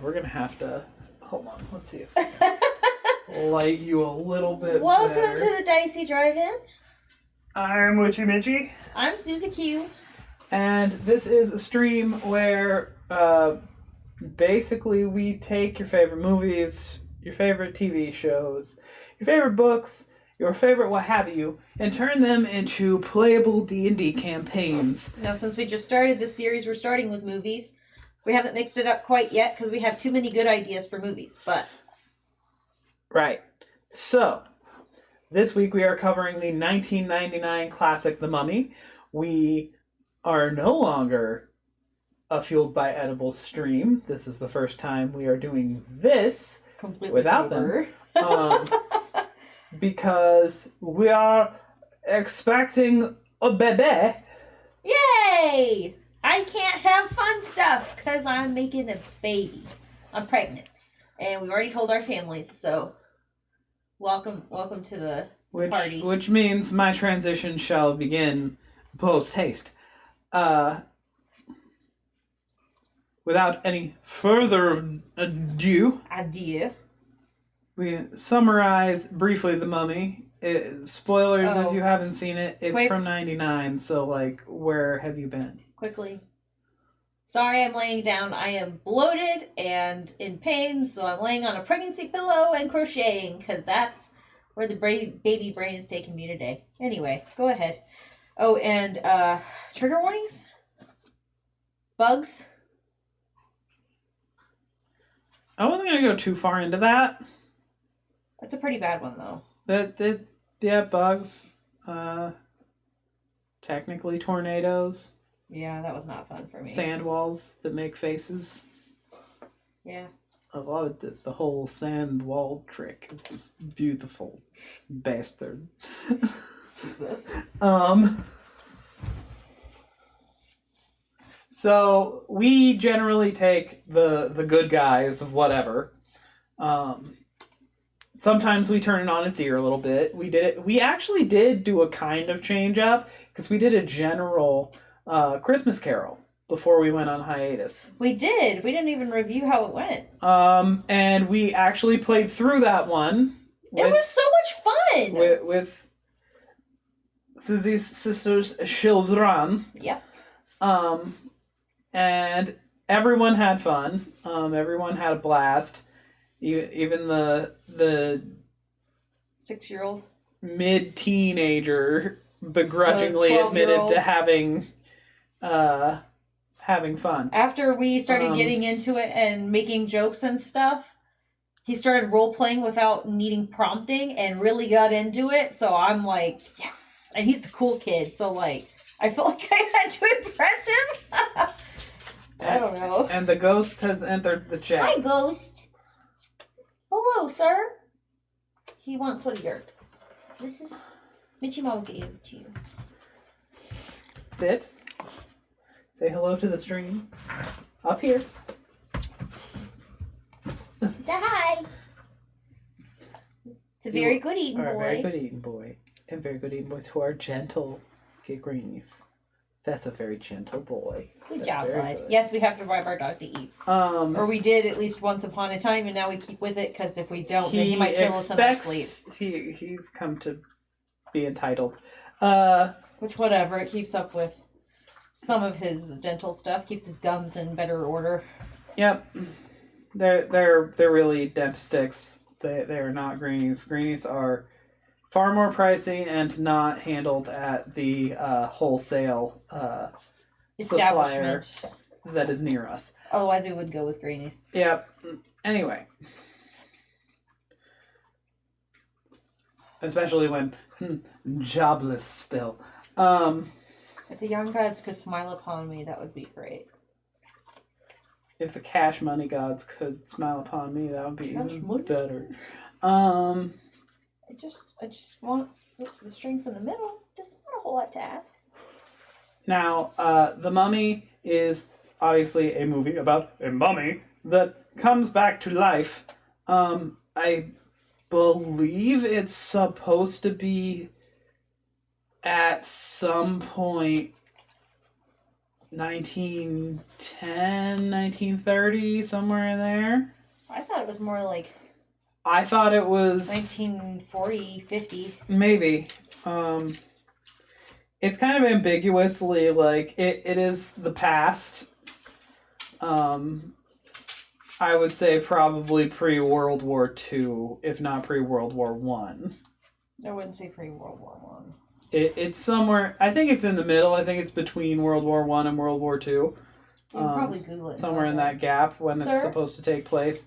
we're going to have to... Hold on, let's see if I can light you a little bit Welcome better. to the Dicey Drive-In. I'm Witchy Mitchy. I'm Susie Q. And this is a stream where basically we take your favorite movies, your favorite TV shows, your favorite books, your favorite what have you, and turn them into playable D&D campaigns. Now, since we just started this series, we're starting with movies. We haven't mixed it up quite yet because we have too many good ideas for movies, but... Right. So, this week we are covering the 1999 classic The Mummy. We are no longer a Fueled by Edibles stream. This is the first time we are doing this completely without sober. them. Because we are expecting a bebe. Yay! I can't have fun stuff because I'm making a baby. I'm pregnant. And we've already told our families, so welcome to the party. Which means my transition shall begin post-haste. Without any further ado, we summarize briefly The Mummy. Spoilers if you haven't seen it. It's from 99, so where have you been? Quickly. Sorry, I'm laying down. I am bloated and in pain, so I'm laying on a pregnancy pillow and crocheting, because that's where the baby brain is taking me today. Anyway, go ahead. Oh, and trigger warnings? Bugs? I wasn't going to go too far into that. That's a pretty bad one, though. Bugs. Technically tornadoes. Yeah, that was not fun for me. Sand walls that make faces. Yeah. I love the whole sand wall trick. It was beautiful. Bastard. Jesus. So we generally take the good guys of whatever. Sometimes we turn it on its ear a little bit. We actually did do a kind of change up because we did a general Christmas Carol before we went on hiatus. We did. We didn't even review how it went. And we actually played through that one. It was so much fun! With Susie's sister's children. Yep. And everyone had fun. Everyone had a blast. Even the 6-year-old mid-teenager begrudgingly admitted to having fun. After we started getting into it and making jokes and stuff, he started role-playing without needing prompting and really got into it. So I'm like, yes! And he's the cool kid, so I felt like I had to impress him. I don't know. And the ghost has entered the chat. Hi, ghost. Hello, sir. He wants what he earned. This is Michimo gave it to you. Sit. Say hello to the stream. Up here. Hi. It's a very good eating boy. Very good eating boy. And very good eating boys who are gentle. Get greenies. That's a very gentle boy. Good job, bud. Good. Yes, we have to bribe our dog to eat. Or we did at least once upon a time, and now we keep with it, because if we don't, then he might kill us in our sleep. He's come to be entitled. Which, whatever, it keeps up with some of his dental stuff, keeps his gums in better order. Yep. They're really dentistics. They are not greenies. Greenies are far more pricey and not handled at the wholesale establishment that is near us. Otherwise, we would go with greenies. Yep. Anyway. Especially when jobless still. If the young gods could smile upon me, that would be great. If the cash money gods could smile upon me, that would be even better. I just want the string from the middle. That's not a whole lot to ask. Now, The Mummy is obviously a movie about a mummy that comes back to life. I believe it's supposed to be at some point 1910, 1930, somewhere in there. I thought it was more like I thought it was 1940, 50. maybe. It's kind of ambiguously like it is the past. I would say probably pre-World War II, if not pre-World War One. I wouldn't say pre-World War One. It's somewhere. I think it's in the middle. I think it's between World War One and World War Two. You can probably Google it. Somewhere in that gap when Sir? it's supposed to take place.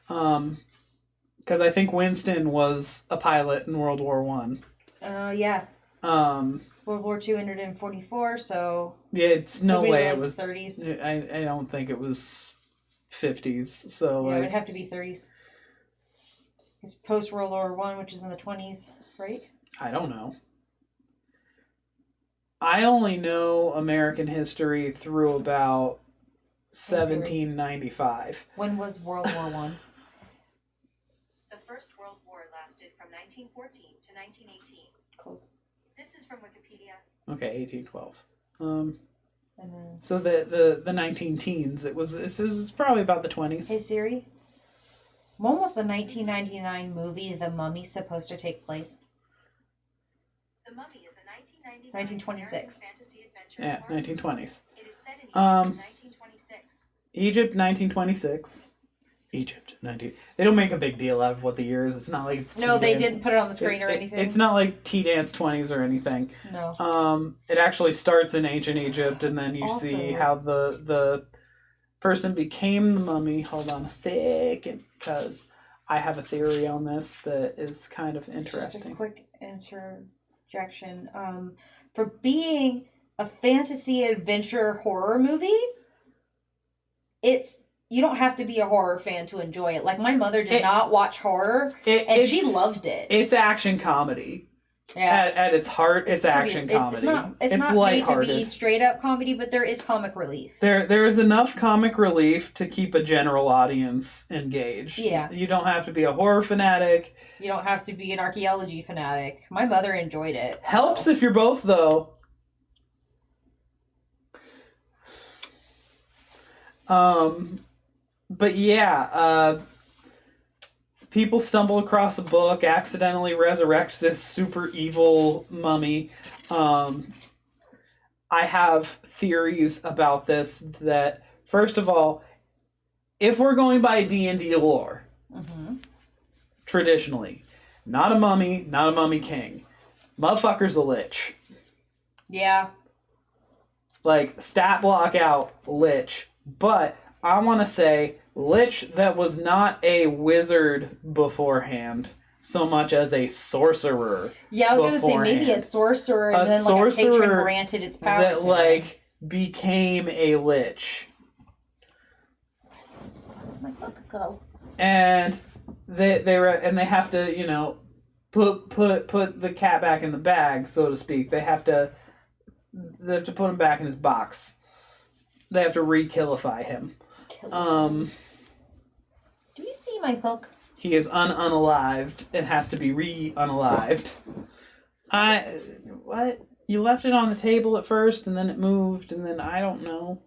Because I think Winston was a pilot in World War One. Yeah. World War II ended in 44, so yeah, it's no way like it was 30s. I don't think it was 50s. So Yeah, like it would have to be 30s. It's post World War One, which is in the 20s, right? I don't know. I only know American history through about 1795. When was World War One? The First World War lasted from 1914 to 1918. Close. This is from Wikipedia. Okay, 1812. And then, So the 19 teens. It was probably about the 20s. hey Siri, when was the 1999 movie The Mummy supposed to take place? The Mummy is a 1926. fantasy adventure. Yeah, horror movie. 1920s. It is set in Egypt in 1926. Egypt, 1926. Egypt, 19. They don't make a big deal out of what the year is. It's not like it's No, they T-Dance. didn't put it on the screen or anything. It's not like T-Dance 20s or anything. No. It actually starts in ancient Egypt, and then you Also- see how the person became the mummy. Hold on a second, because I have a theory on this that is kind of Just a interesting. quick interjection. For being a fantasy adventure horror movie, you don't have to be a horror fan to enjoy it. Like my mother does not watch horror, and she loved it. It's action comedy. Yeah, At its heart, it's pretty- action comedy. It's not made to lighthearted. be straight up comedy, but there is comic relief. There is enough comic relief to keep a general audience engaged. Yeah. You don't have to be a horror fanatic. You don't have to be an archaeology fanatic. My mother enjoyed it. Helps so. if you're both, though. But yeah, people stumble across a book, accidentally resurrect this super evil mummy. I have theories about this that, first of all, if we're going by D&D lore, traditionally, not a mummy king. Motherfucker's a lich. Yeah. Like, stat block out lich. But I want to say lich that was not a wizard beforehand so much as a sorcerer. Yeah, I was going to say maybe a sorcerer and then like a patron granted its power that to like became a lich. Where'd my book go? And they have to, you know, put the cat back in the bag, so to speak. They have to put him back in his box. They have to re-killify him. Do you see my hook? He is unalived and has to be re-unalived. What? You left it on the table at first, and then it moved, and then I don't know.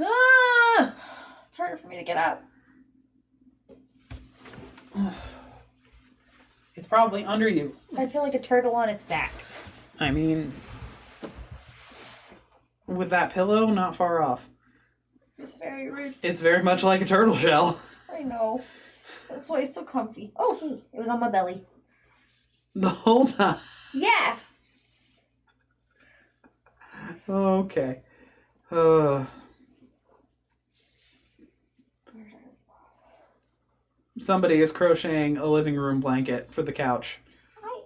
Ah! It's harder for me to get up. It's probably under you. I feel like a turtle on its back. I mean, with that pillow, not far off. It's very rude. It's very much like a turtle shell. I know. That's why it's so comfy. Oh, hey, it was on my belly. The whole time. Yeah. Okay. Somebody is crocheting a living room blanket for the couch. I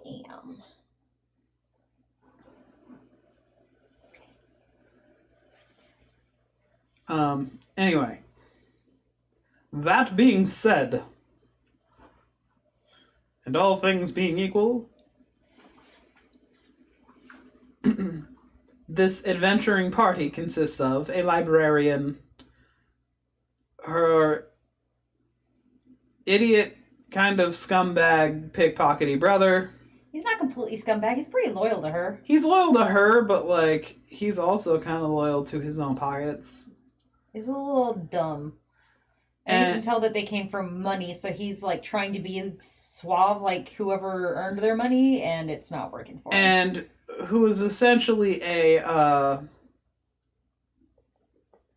am. Anyway. That being said, and all things being equal, this adventuring party consists of a librarian, her idiot kind of scumbag pickpockety brother. He's not completely scumbag. He's pretty loyal to her. He's loyal to her, but like he's also kind of loyal to his own pockets. He's a little dumb. And you can tell that they came from money, so he's like trying to be suave like whoever earned their money, and it's not working for him. And who is essentially a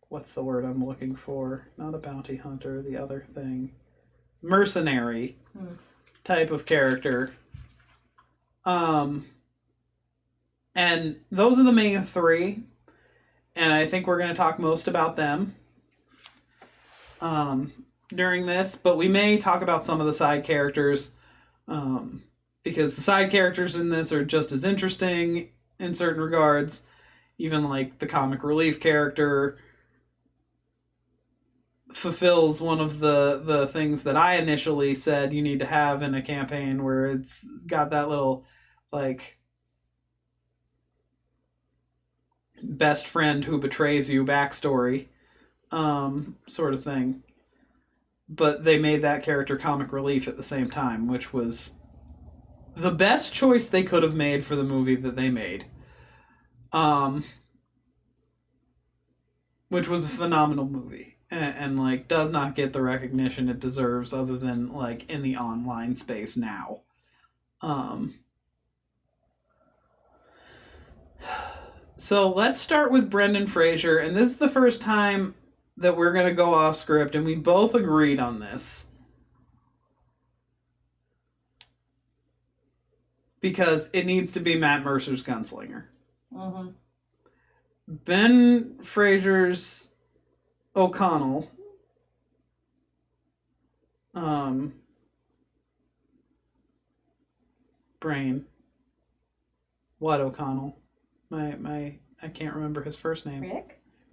what's the word I'm looking for? Not a bounty hunter, the other thing. Mercenary type of character. And those are the main three. And I think we're going to talk most about them during this. But we may talk about some of the side characters. Because the side characters in this are just as interesting in certain regards. Even like the comic relief character fulfills one of the things that I initially said you need to have in a campaign, where it's got that little like best friend who betrays you backstory sort of thing. But they made that character comic relief at the same time, which was the best choice they could have made for the movie that they made. Which was a phenomenal movie. And like does not get the recognition it deserves, other than like in the online space now. So let's start with Brendan Fraser, and this is the first time that we're going to go off script, and we both agreed on this. Because it needs to be Matt Mercer's Gunslinger. Mm-hmm. Ben Fraser's O'Connell. Brain. What O'Connell? I can't remember his first name.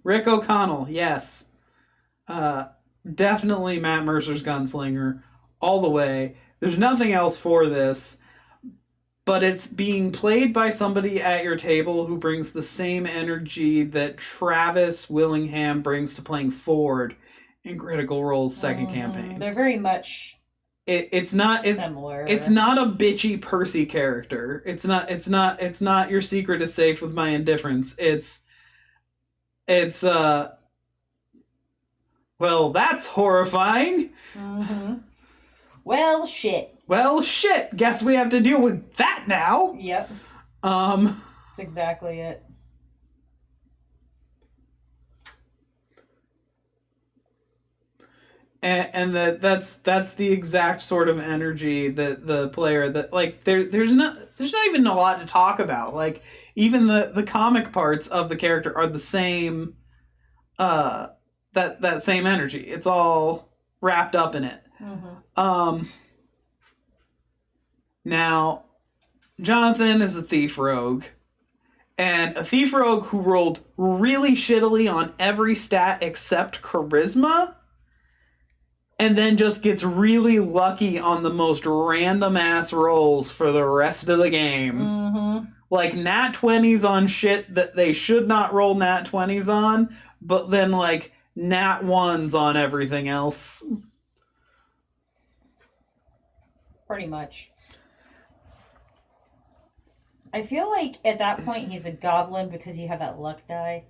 Rick O'Connell, yes. Definitely Matt Mercer's Gunslinger. All the way. There's nothing else for this. But it's being played by somebody at your table who brings the same energy that Travis Willingham brings to playing Ford in Critical Role's second campaign. They're very much it's not similar. It's not a bitchy Percy character. It's not your secret is safe with my indifference. It's well, that's horrifying. Mm-hmm. Well, shit. Well, shit. Guess we have to deal with that now. Yep. That's exactly it. And that's the exact sort of energy that the player that like there's not even a lot to talk about. Like even the comic parts of the character are the same. That same energy. It's all wrapped up in it. Mm-hmm. Now, Jonathan is a thief rogue. And a thief rogue who rolled really shittily on every stat except charisma. And then just gets really lucky on the most random ass rolls for the rest of the game. Mm-hmm. Like nat 20s on shit that they should not roll nat 20s on. But then like nat 1s on everything else. Pretty much. I feel like at that point he's a goblin because you have that luck die.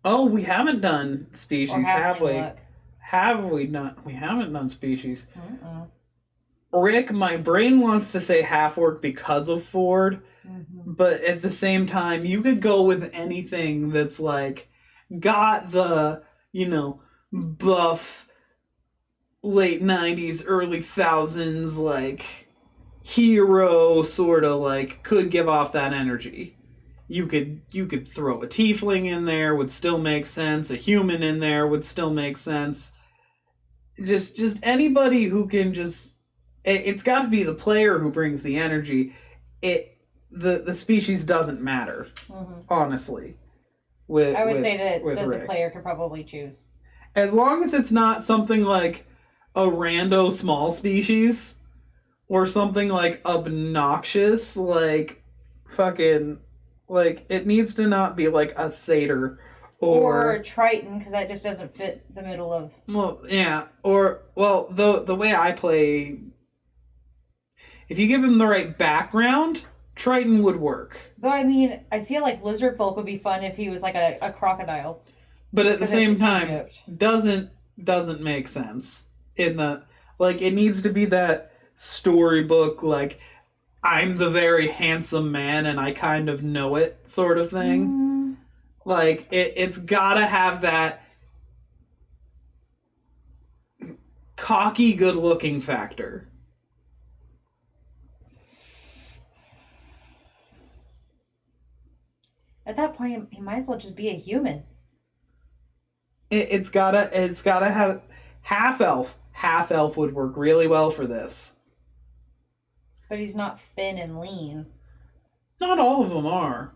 Oh, we haven't done species, have we? Luck. Have we not? We haven't done species. Mm-mm. Rick, my brain wants to say half-orc because of Ford, but at the same time, you could go with anything that's like got the, buff late 90s, early 1000s, like hero sort of like could give off that energy. You could throw a tiefling in there, would still make sense. A human in there would still make sense. Just anybody who can just it's got to be the player who brings the energy. The species doesn't matter, honestly. I would say that the Rick. player could probably choose. As long as it's not something like a rando small species or something like obnoxious, like fucking, like it needs to not be like a satyr or a Triton, because that just doesn't fit the middle of. Well, yeah, the way I play, if you give him the right background, Triton would work. Though, I mean, I feel like lizard folk would be fun if he was like a crocodile. But at the 'Cause same it's time, Egypt. doesn't make sense in the like it needs to be that storybook like I'm the very handsome man and I kind of know it sort of thing. Like it's gotta have that cocky good looking factor. At that point, he might as well just be a human. It's gotta have half elf. Half elf would work really well for this. But he's not thin and lean. Not all of them are.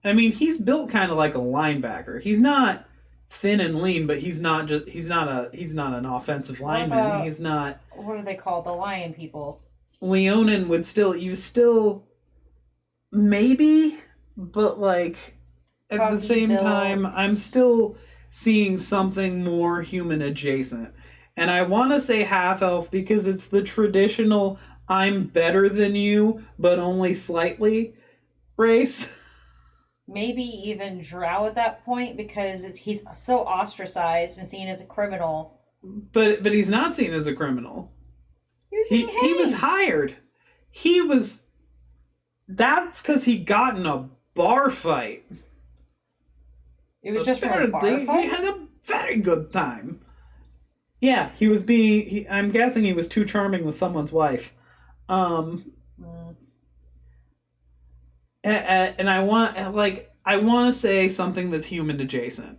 I mean, he's built kind of like a linebacker. He's not thin and lean, but he's not an offensive lineman. about- He's not. What are they called? The lion people. Leonin would still maybe, but like at the Cocky same builds. time, I'm still seeing something more human adjacent. And I want to say half elf because it's the traditional I'm better than you, but only slightly race. Maybe even Drow at that point because he's so ostracized and seen as a criminal. But he's not seen as a criminal. He was He was hired. That's because he got in a bar fight. It was just for a bar Apparently, fight? he had a very good time. Yeah, I'm guessing he was too charming with someone's wife. And I want to say something that's human adjacent,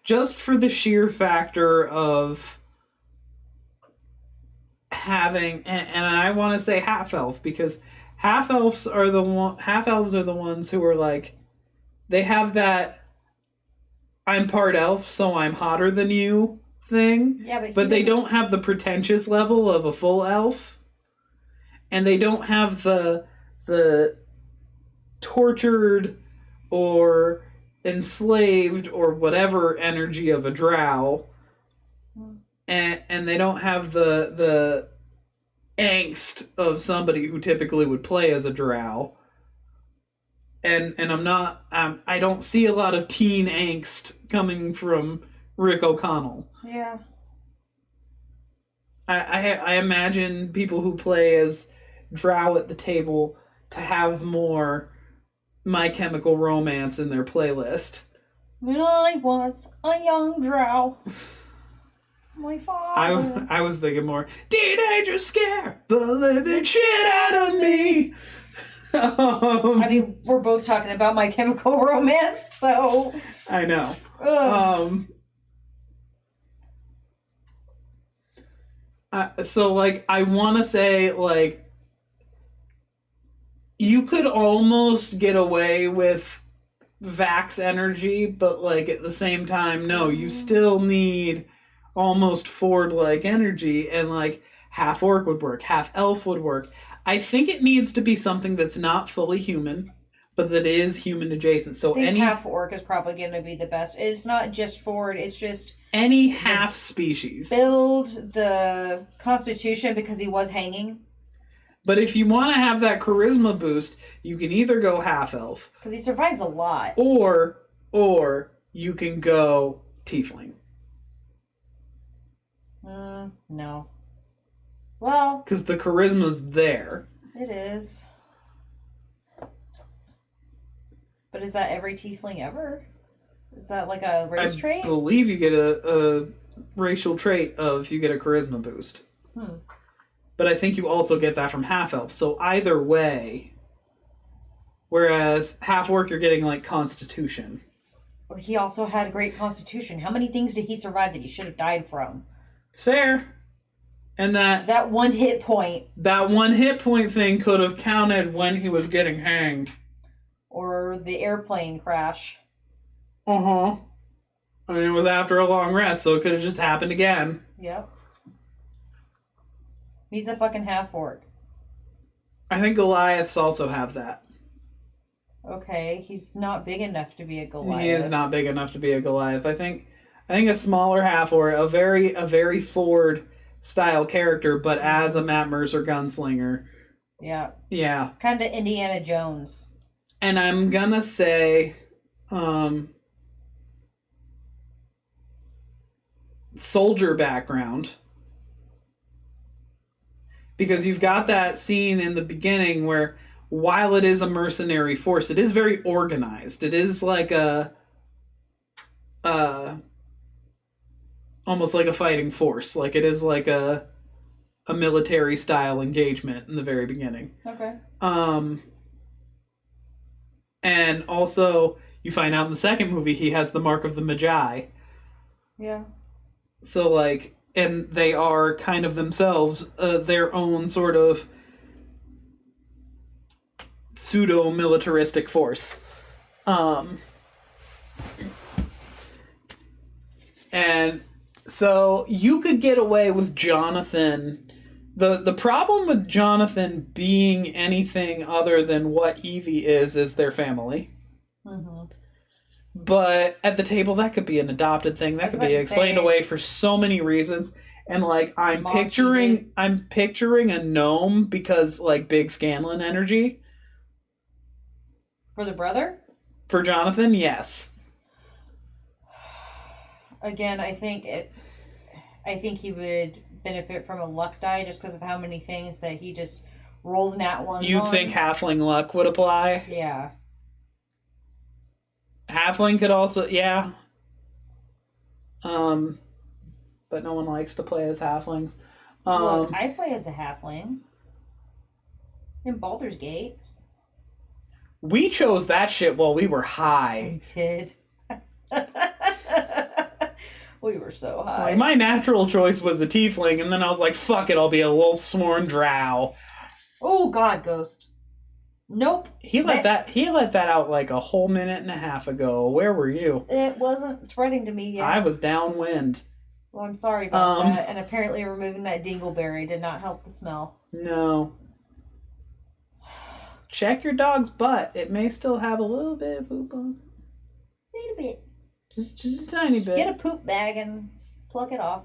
just for the sheer factor of having, and I want to say half elf because half elves are the ones who are like, they have that I'm part elf, so I'm hotter than you thing. Yeah, but they don't have the pretentious level of a full elf, and they don't have the tortured or enslaved or whatever energy of a drow, and they don't have the angst of somebody who typically would play as a drow. And I don't see a lot of teen angst coming from Rick O'Connell. Yeah. I imagine people who play as drow at the table to have more My Chemical Romance in their playlist. When I was a young drow, my father. I was thinking more, teenagers scare the living shit out of me. I mean, we're both talking about My Chemical Romance, so. I know. So, like, I want to say, like, you could almost get away with Vax energy, but, like, at the same time, no, you still need almost Ford-like energy, and, like, half orc would work, half elf would work. I think it needs to be something that's not fully human, but that is human adjacent. So I think any half orc is probably going to be the best. It's not just Ford, it's just any half species. build the constitution because he was hanging. But if you want to have that charisma boost, you can either go half elf, Because he survives a lot. or you can go tiefling. No. Well, Because the charisma's there. it is. But is that every tiefling ever? Is that like a race trait? I believe you get a racial trait of you get a charisma boost. But I think you also get that from half elf. So either way, whereas half orc you're getting like constitution. But he also had a great constitution. How many things did he survive that he should have died from? It's fair. And That one hit point. that one hit point thing could have counted when he was getting hanged. Or the airplane crash. I mean, it was after a long rest, so it could have just happened again. Yep. He's a fucking half orc. I think Goliaths also have that. Okay, he's not big enough to be a Goliath. He is not big enough to be a Goliath. I think a smaller half or a very Ford style character, but as a Matt Mercer gunslinger Yeah. Yeah. Kind of Indiana Jones. And I'm gonna say soldier background. Because you've got that scene in the beginning where, while it is a mercenary force, it is very organized. It is like almost like a fighting force. Like it is like a military style engagement in the very beginning. Okay. And also you find out in the second movie he has the mark of the Magi. Yeah. So like, and they are kind of themselves their own sort of pseudo militaristic force. And so you could get away with Jonathan. The problem with Jonathan being anything other than what Evie is their family. Mm-hmm. But at the table, that could be an adopted thing. That could be explained away for so many reasons. And like, I'm picturing a gnome because like big Scanlan energy. For the brother? For Jonathan, yes. Again, I think he would benefit from a luck die just because of how many things that he just rolls nat ones. You think halfling luck would apply? Yeah. Halfling could also, yeah. But no one likes to play as halflings. Look, I play as a halfling in Baldur's Gate. We chose that shit while we were high. I did. We were so high. Like, my natural choice was a tiefling, and then I was like, fuck it, I'll be a Loathsworn drow. Oh God, Ghost. Nope. He let that out like a whole minute and a half ago. Where were you? It wasn't spreading to me yet. I was downwind. Well, I'm sorry about that. And apparently removing that dingleberry did not help the smell. No. Check your dog's butt. It may still have a little bit of poop on A little bit. Just a tiny bit. Get a poop bag and pluck it off.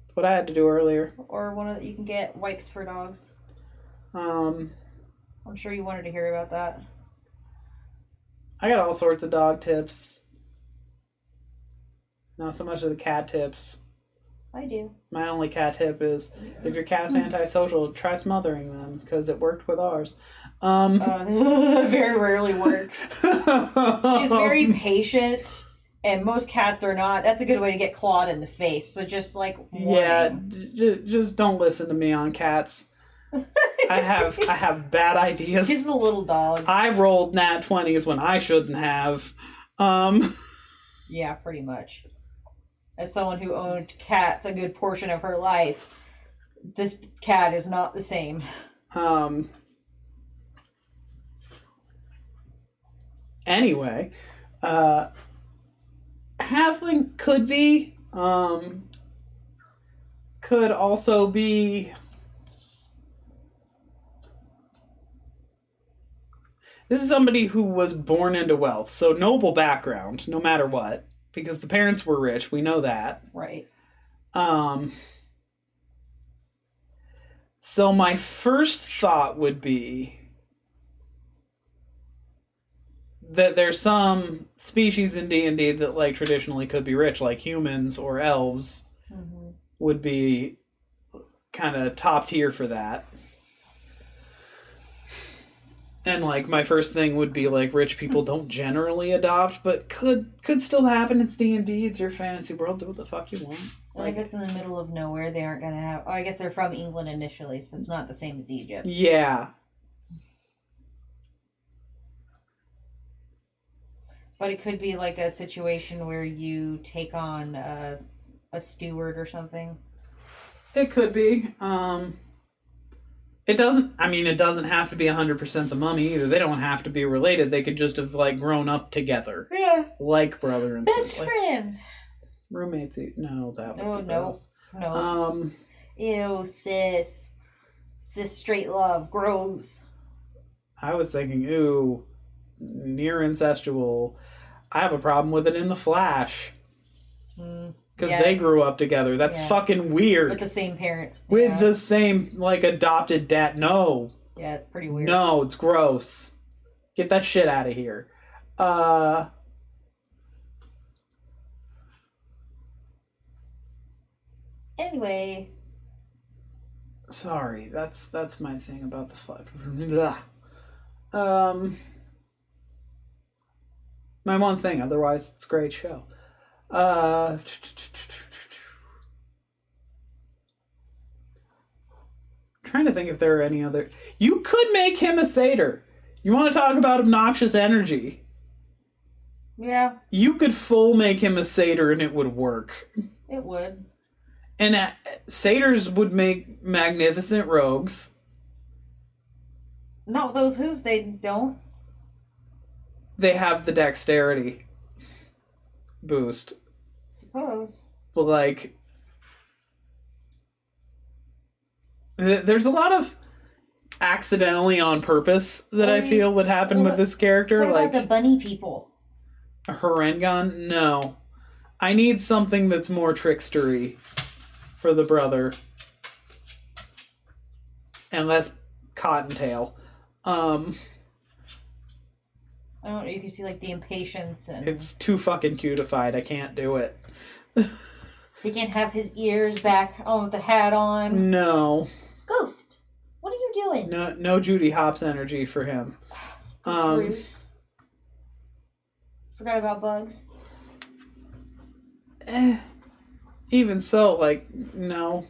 That's what I had to do earlier. Or you can get wipes for dogs. I'm sure you wanted to hear about that. I got all sorts of dog tips. Not so much of the cat tips. I do. My only cat tip is, if your cat's antisocial, try smothering them, because it worked with ours. Very rarely works. She's very patient, and most cats are not. That's a good way to get clawed in the face. So just like just don't listen to me on cats. I have bad ideas. She's the little dog. I rolled nat 20s when I shouldn't have. Yeah, pretty much. As someone who owned cats a good portion of her life, this cat is not the same. Anyway, halfling could be, could also be. This is somebody who was born into wealth, so noble background, no matter what, because the parents were rich. We know that. Right. So my first thought would be that there's some species in D&D that like traditionally could be rich, like humans or elves would be kind of top tier for that. And like my first thing would be like rich people don't generally adopt, but could still happen. It's D&D. It's your fantasy world. Do what the fuck you want. Like, if it's in the middle of nowhere, they aren't gonna have. Oh, I guess they're from England initially, so it's not the same as Egypt. Yeah. But it could be like a situation where you take on a steward or something. It could be. It doesn't have to be 100% the mummy either. They don't have to be related. They could just have like grown up together. Yeah. Like brother and sister. Best friends. Roommates. No, that would be no. gross. No. Ew, sis. Cis straight love. Gross. I was thinking, ooh, near incestual. I have a problem with it in The Flash. Because Yeah, they it's- grew up together. That's yeah. fucking weird. With the same parents. With Yeah. the same, like, adopted dad. No. Yeah, it's pretty weird. No, it's gross. Get that shit out of here. Anyway. Sorry, that's my thing about the fuck. My one thing. Otherwise, it's a great show. Trying to think if there are any other. You could make him a satyr. You want to talk about obnoxious energy? Yeah, You could full make him a satyr and it would work. it would. And satyrs would make magnificent rogues. Not with those hooves, they don't. They have the dexterity boost. Suppose. But, like, there's a lot of accidentally on purpose that I feel would happen with this character. What Like, about the bunny people? a Harengon? No. I need something that's more trickstery for the brother. And less Cottontail. I don't know if you see like the impatience and It's too fucking cutified. I can't do it. he can't have his ears back on with the hat on. No. Ghost, what are you doing? No Judy Hopps energy for him. That's rude. Forgot about bugs. Even so, like, no.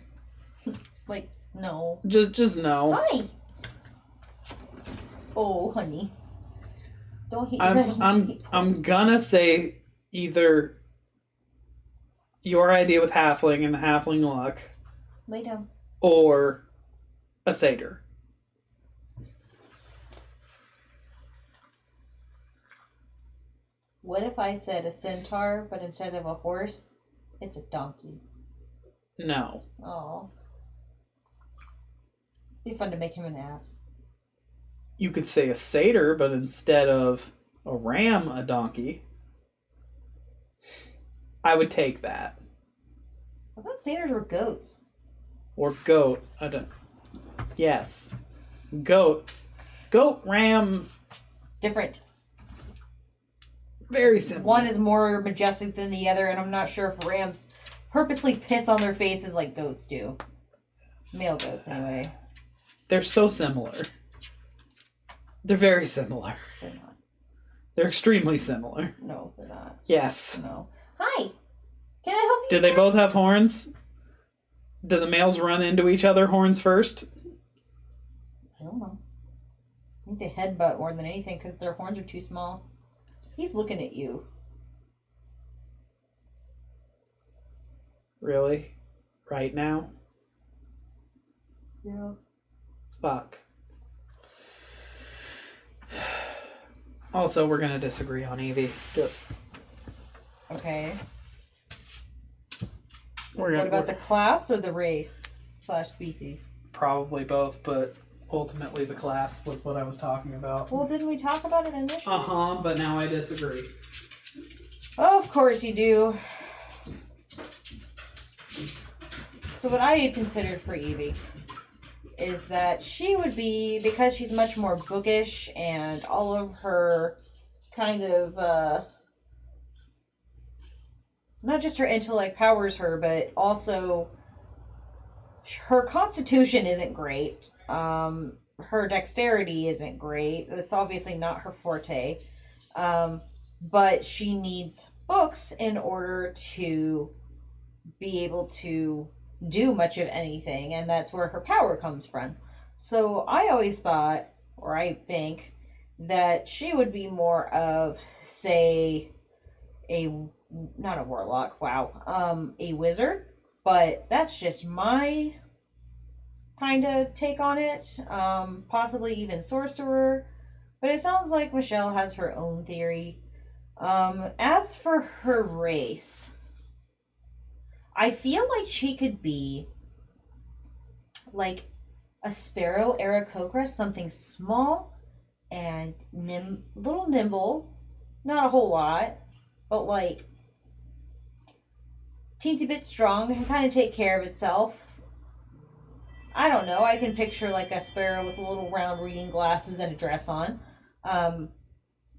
Like, no. Just no. Hi. Oh, honey. Don't hit your head on the table. I'm gonna say either your idea with halfling and the halfling luck, Lay down. or a satyr. What if I said a centaur, but instead of a horse, it's a donkey? No. Oh. Be fun to make him an ass. You could say a satyr, but instead of a ram, a donkey. I would take that. I thought satyrs were goats. Or goat. I don't. Yes. Goat. Goat, ram. Different. Very similar. One is more majestic than the other, and I'm not sure if rams purposely piss on their faces like goats do. Male goats, anyway. They're so similar. They're very similar. They're not. They're extremely similar. No, they're not. Yes. No. Hi. Can I help you? Do they sir? both have horns? Do the males run into each other horns first? I don't know. I think they headbutt more than anything because their horns are too small. He's looking at you. Really? Right now? Yeah. Fuck. Also, we're gonna disagree on Evie. Just Okay. we're What gonna about the class or the race / species? probably both, but ultimately the class was what I was talking about. Well, didn't we talk about it initially? But now I disagree. Of course you do. So what I had considered for Evie is that she would be, because she's much more bookish and all of her kind of, not just her intellect powers her, but also her constitution isn't great. Her dexterity isn't great. It's obviously not her forte. But she needs books in order to be able to do much of anything, and that's where her power comes from. So I always thought, or I think, that she would be more of, say, not a warlock, wow, a wizard, but that's just my kind of take on it, possibly even sorcerer, but it sounds like Michelle has her own theory. As for her race, I feel like she could be like a sparrow Aarakocra, something small and little nimble, not a whole lot, but like teensy bit strong, can kind of take care of itself. I don't know. I can picture like a sparrow with little round reading glasses and a dress on.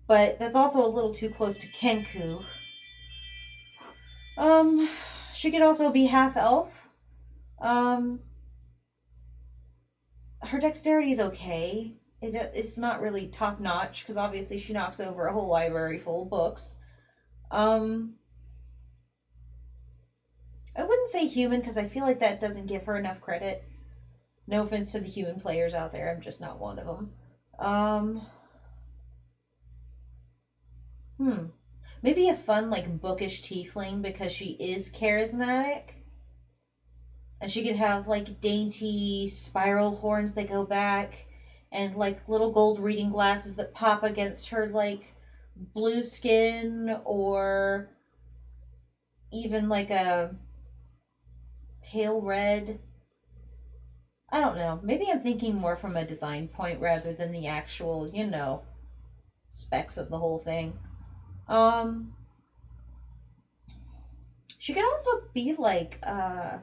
But that's also a little too close to Kenku. She could also be half elf. Her dexterity is okay. It's not really top notch because obviously she knocks over a whole library full of books. I wouldn't say human because I feel like that doesn't give her enough credit. No offense to the human players out there, I'm just not one of them. Maybe a fun, like, bookish tiefling because she is charismatic. And she could have, like, dainty spiral horns that go back and, like, little gold reading glasses that pop against her, like, blue skin or even, like, a pale red. I don't know. Maybe I'm thinking more from a design point rather than the actual, specs of the whole thing. She could also be like, I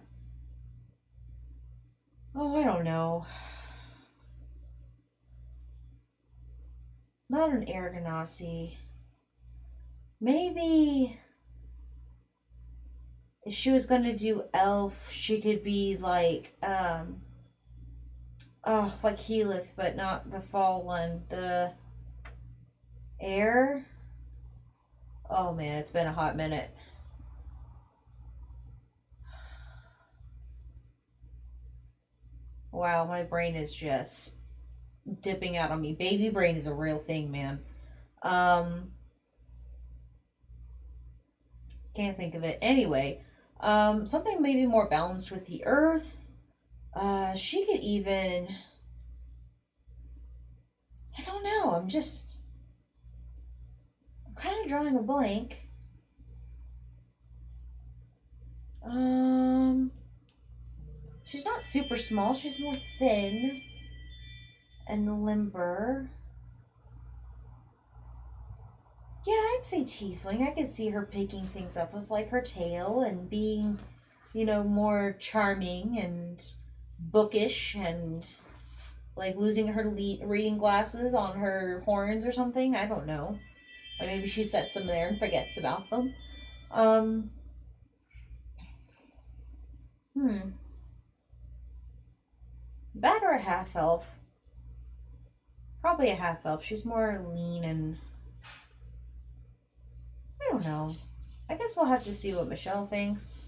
don't know. Not an Aragonasi. Maybe if she was gonna do elf, she could be like, like Heathcliff, but not the fall one. The air. Oh man, it's been a hot minute. Wow, my brain is just dipping out on me. Baby brain is a real thing, man. Can't think of it. Anyway, something maybe more balanced with the earth. She could even... I don't know, I'm kind of drawing a blank. She's not super small, she's more thin and limber. Yeah, I'd say tiefling. I could see her picking things up with like her tail and being, more charming and bookish and like losing her reading glasses on her horns or something. I don't know. Like maybe she sets them there and forgets about them. That or a half elf. Probably a half elf. She's more lean and I don't know. I guess we'll have to see what Michelle thinks.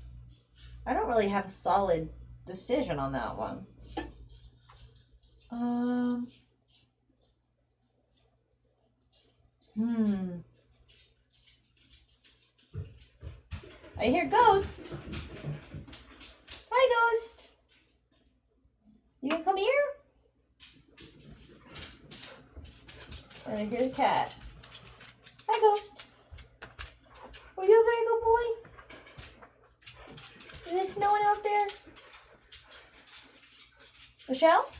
I don't really have a solid decision on that one. I hear Ghost. Hi, Ghost. You gonna come here? And I hear the cat. Hi, Ghost. Are you a very good boy? Is it snowing out there? Michelle?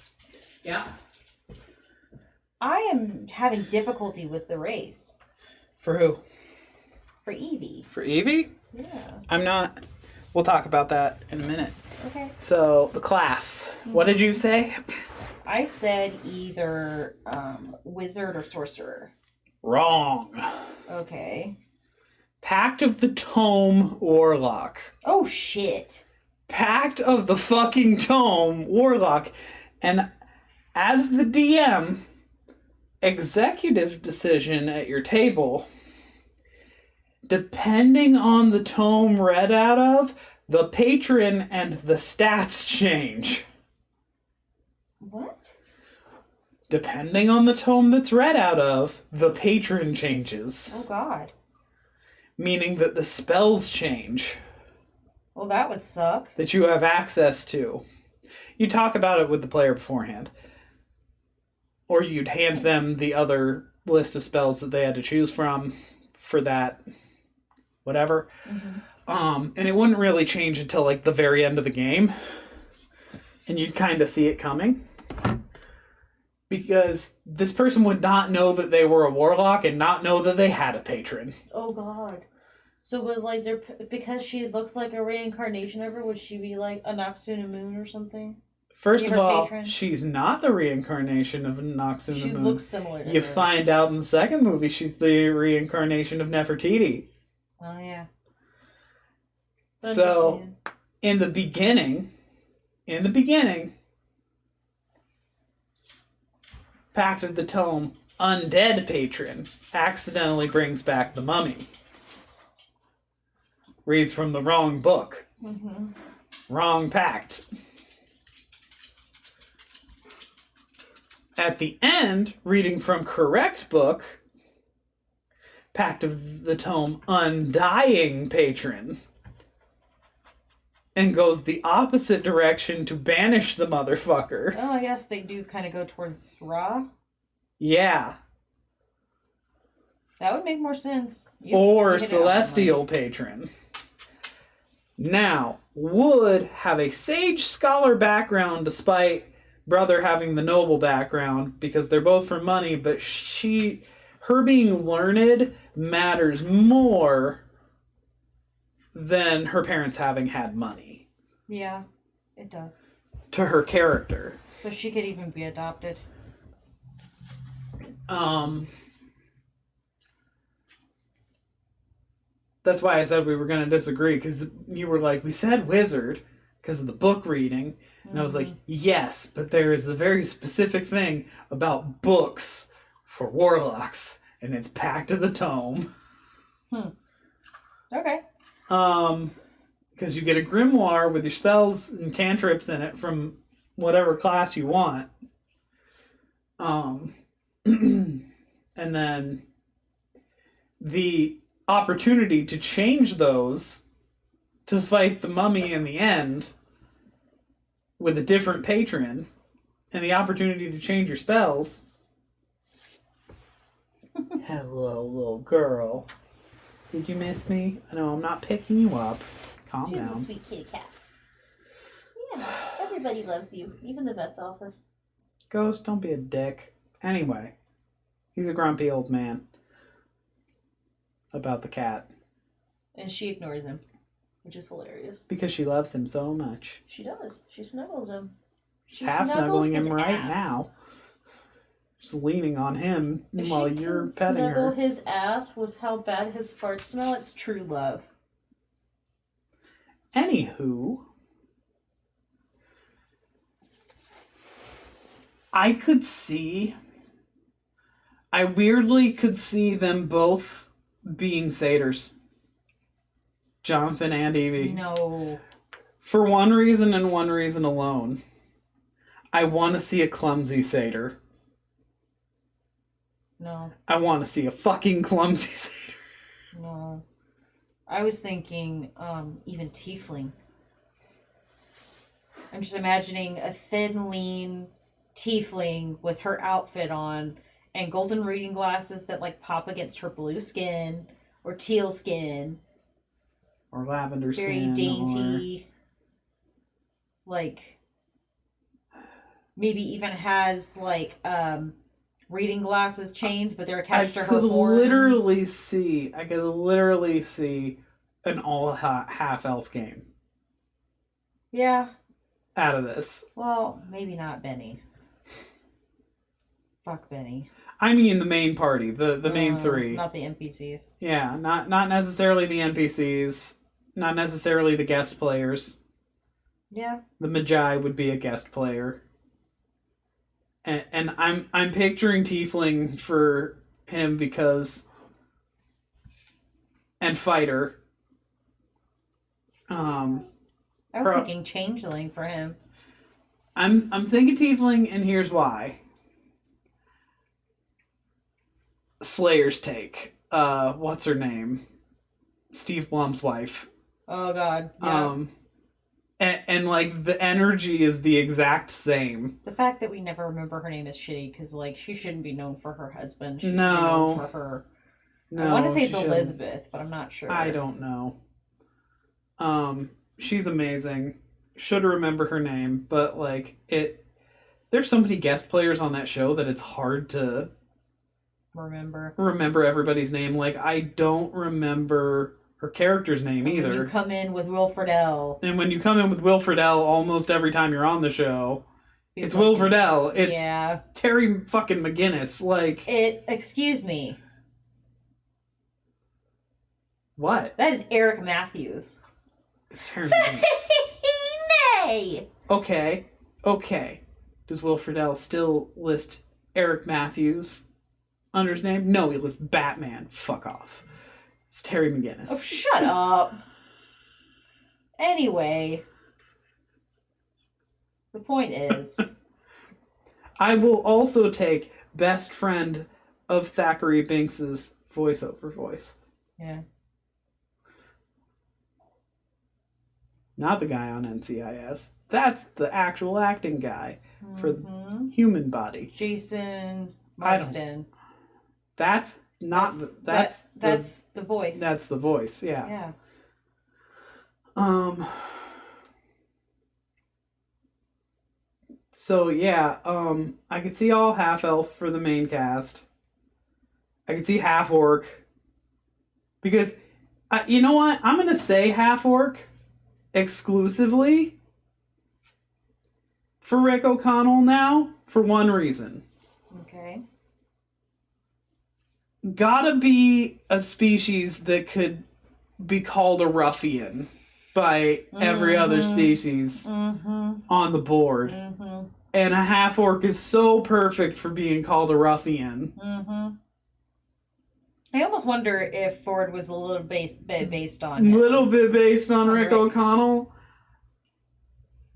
Yeah. I am having difficulty with the race. For who? For Evie. For Evie? Yeah. I'm not. We'll talk about that in a minute. Okay. So, the class. What did you say? I said either wizard or sorcerer. Wrong. Okay. Pact of the Tome Warlock. Oh, shit. Pact of the fucking Tome Warlock. And as the DM, executive decision at your table, depending on the tome read out of, the patron and the stats change. What? Depending on the tome that's read out of, the patron changes. Oh, God. Meaning that the spells change. Well, that would suck. That you have access to. You talk about it with the player beforehand. Or you'd hand them the other list of spells that they had to choose from for that whatever. And it wouldn't really change until like the very end of the game. And you'd kind of see it coming. Because this person would not know that they were a warlock and not know that they had a patron. Oh, God. So would like there because she looks like a reincarnation of her, would she be like a Noxuna Moon or something? First Be of her all, patron? she's not the reincarnation of Noxuna She Moon. looks similar to You her. find out in the second movie she's the reincarnation of Nefertiti. Oh yeah. So, Understand. in the beginning, Pact of the Tome undead patron accidentally brings back the mummy. Reads from the wrong book. Mm-hmm. Wrong pact. At the end, reading from correct book, Pact of the Tome undying patron, and goes the opposite direction to banish the motherfucker. Oh, I guess they do kind of go towards Ra. Yeah. That would make more sense. Or you hit it on the celestial money. patron. Now, Wood have a sage scholar background despite brother having the noble background because they're both for money, but her being learned matters more than her parents having had money Yeah, it does. to her character. So she could even be adopted. That's why I said we were going to disagree, because you were like, we said wizard because of the book reading. And I was like, yes, but there is a very specific thing about books for warlocks, and it's Pact of the Tome. Okay. Because you get a grimoire with your spells and cantrips in it from whatever class you want. And then the opportunity to change those to fight the mummy in the end with a different patron, and the opportunity to change your spells. Hello, little girl. Did you miss me? No, I'm not picking you up. Calm She's down. a sweet kitty cat. Yeah, everybody loves you, even the vet's office. Ghost, don't be a dick. Anyway, he's a grumpy old man about the cat And she ignores him, which is hilarious. because she loves him so much. She does. She snuggles him. She's half snuggles snuggling him his right ass. now. Just leaning on him If while she you're can petting snuggle her. his ass with how bad his farts smell, it's true love. Anywho, I weirdly could see them both being satyrs. Jonathan and Evie. No. For one reason and one reason alone. I want to see a clumsy satyr. No. I want to see a fucking clumsy satyr. No. I was thinking, even tiefling. I'm just imagining a thin, lean tiefling with her outfit on and golden reading glasses that like pop against her blue skin or teal skin. Or lavender Very skin. dainty. Like maybe even has like reading glasses chains, but they're attached to her horns. I could literally see an all half elf game Yeah. out of this. Well, maybe not Benny. Fuck Benny. I mean the main party, the main three. Not the NPCs. Yeah, not necessarily the NPCs, not necessarily the guest players. Yeah. The Magi would be a guest player. And I'm picturing Tiefling for him because and fighter. I was thinking changeling for him. I'm thinking Tiefling, and here's why. Slayer's take. What's her name? Steve Blum's wife. Oh god. Yeah. And like the energy is the exact same. The fact that we never remember her name is shitty because like she shouldn't be known for her husband. She should No. be known for her. No, I want to say it's she shouldn't. Elizabeth, but I'm not sure. I don't know. She's amazing. Should remember her name, but like there's so many guest players on that show that it's hard to remember. remember everybody's name. Like I don't remember her character's name When either. you come in with Wilfred L. And when you come in with Wilfred L. almost every time you're on the show, it's like, Wilfred L. It's yeah. Terry fucking McGinnis. Like, excuse me. what? That is Eric Matthews. It's Terry McGinnis. Nay! Okay. Does Wilfred L. still list Eric Matthews under his name? No, he lists Batman. Fuck off. It's Terry McGinnis. Oh, shut up. Anyway. The point is... I will also take best friend of Thackeray Binks's voiceover voice. Yeah. Not the guy on NCIS. That's the actual acting guy for the Mhm. human body. Jason Marsden. That's not that's the voice. That's the voice, yeah. Yeah. So yeah, I could see all half elf for the main cast. I could see half orc. Because you know what? I'm gonna say half orc exclusively for Rick O'Connell now for one reason. Okay. Gotta be a species that could be called a ruffian by every other species on the board. And a half orc is so perfect for being called a ruffian. I almost wonder if Ford was a little bit based on him. Little bit based on Rick O'Connell.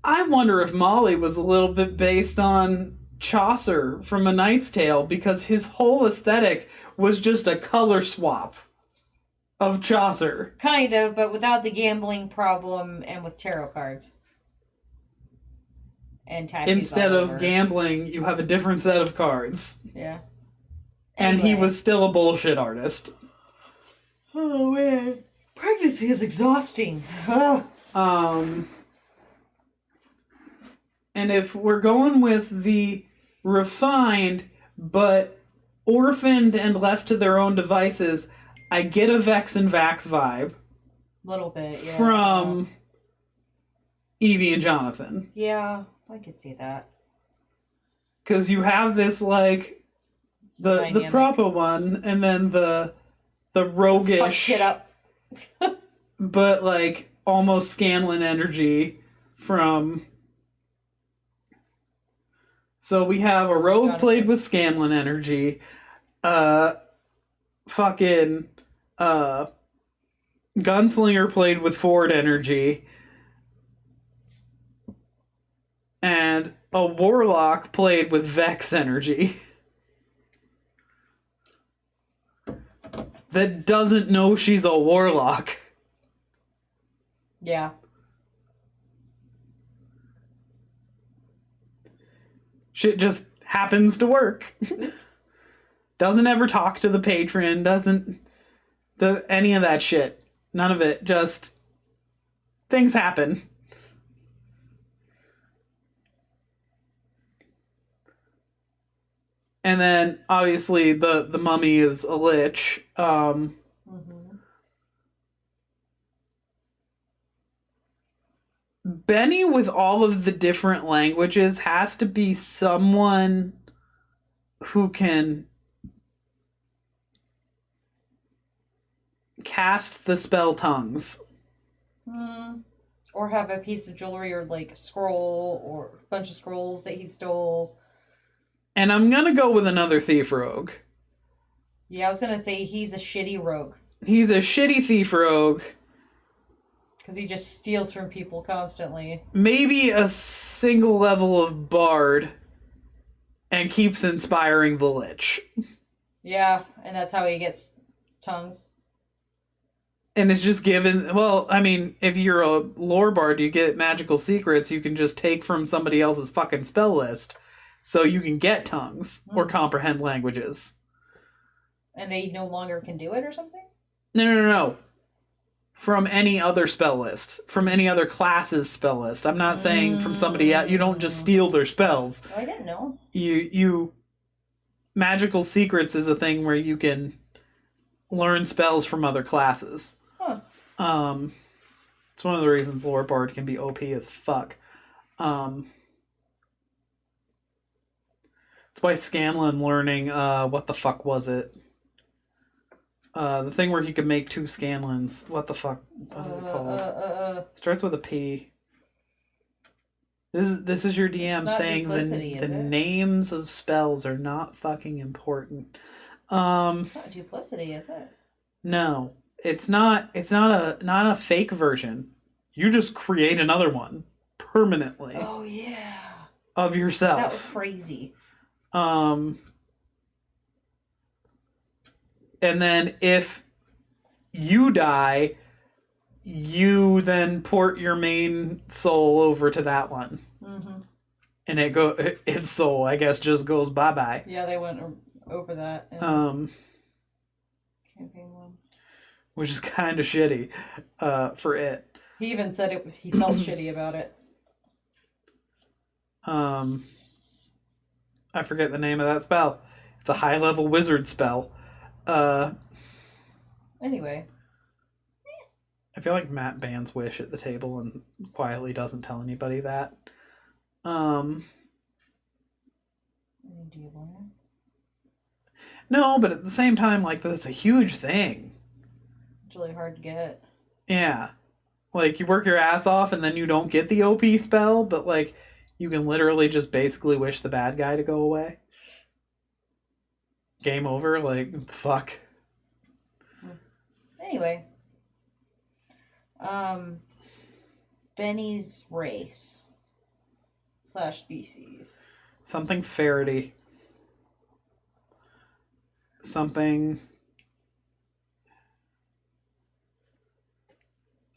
I wonder if Molly was a little bit based on Chaucer from A Knight's Tale, because his whole aesthetic was just a color swap of Chaucer. Kind of, but without the gambling problem and with tarot cards. And tattoos. Instead of gambling, you have a different set of cards. Yeah. And he was still a bullshit artist. Oh man. Pregnancy is exhausting. And if we're going with the refined but orphaned and left to their own devices, I get a Vex and Vax vibe. Little bit, yeah. From Evie and Jonathan. Yeah, I could see that. Because you have this, like, the proper one, and then the roguish... Let's fuck shit up. but, like, almost Scanlan energy from... So we have a rogue played with Scanlan energy, gunslinger played with Ford energy, and a warlock played with Vex energy. That doesn't know she's a warlock. Yeah. Shit just happens to work. Doesn't ever talk to the patron, doesn't any of that shit. None of it. Just things happen. And then obviously the mummy is a lich. Benny, with all of the different languages, has to be someone who can cast the spell tongues. Or have a piece of jewelry or like a scroll or a bunch of scrolls that he stole. And I'm gonna go with another thief rogue. Yeah, I was gonna say he's a shitty rogue. He's a shitty thief rogue. Because he just steals from people constantly. Maybe a single level of bard and keeps inspiring the lich. Yeah, and that's how he gets tongues. And it's just given... Well, I mean, if you're a lore bard, you get magical secrets, you can just take from somebody else's fucking spell list. So you can get tongues or comprehend languages. And they no longer can do it or something? No. From any other spell list. From any other class's spell list. I'm not saying from somebody else. You don't just steal their spells. Oh, I didn't know. You magical secrets is a thing where you can learn spells from other classes. Huh. It's one of the reasons Lore Bard can be OP as fuck. It's why Scanlan learning what the fuck was it? The thing where he could make 2 Scanlans. What the fuck? What is it called? Starts with a P. This is your DM saying the names of spells are not fucking important. It's not duplicity, is it? No, it's not. It's not a fake version. You just create another one permanently. Oh yeah. Of yourself. That was crazy. And then if you die, you then port your main soul over to that one. Mm-hmm. And its soul, I guess, just goes bye-bye. Yeah, they went over that. Campaign 1. Which is kind of shitty for it. He even said he felt shitty about it. I forget the name of that spell. It's a high-level wizard spell. Anyway. I feel like Matt bans Wish at the table and quietly doesn't tell anybody that. Do you want? No, but at the same time, like, that's a huge thing. It's really hard to get. Yeah. Like, you work your ass off and then you don't get the OP spell, but, like, you can literally just basically wish the bad guy to go away. Game over, like, what the fuck? Anyway. Benny's race / species. Something Faraday. Something...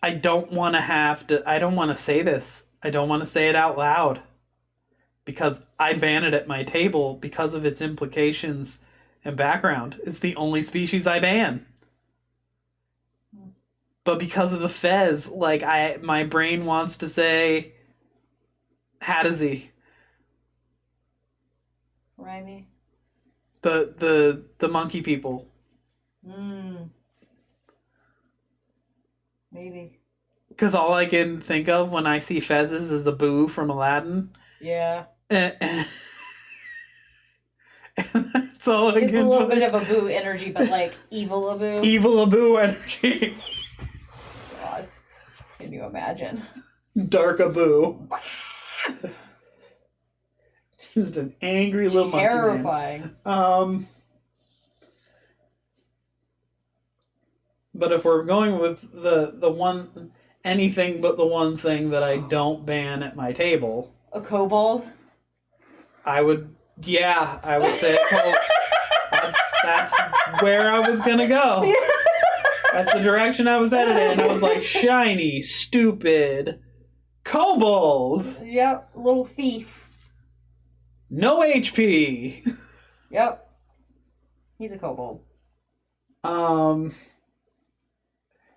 I don't want to say this. I don't want to say it out loud. Because I ban it at my table because of its implications and background. It's the only species I ban. But because of the fez, like, my brain wants to say Hadizee. Rhyme. The monkey people. Maybe. Because all I can think of when I see fezzes is Abu from Aladdin. Yeah. And that's all I it's can. It's a little bit of Abu energy, but like evil Abu. Evil Abu energy. God, can you imagine? Dark Abu. Just an angry little monkey. Terrifying. But if we're going with the one, anything but the one thing that I don't ban at my table, a kobold. I would say a kobold. That's where I was gonna go. That's the direction I was headed in. I was like, shiny, stupid, kobold. Yep, little thief. No HP. Yep. He's a kobold.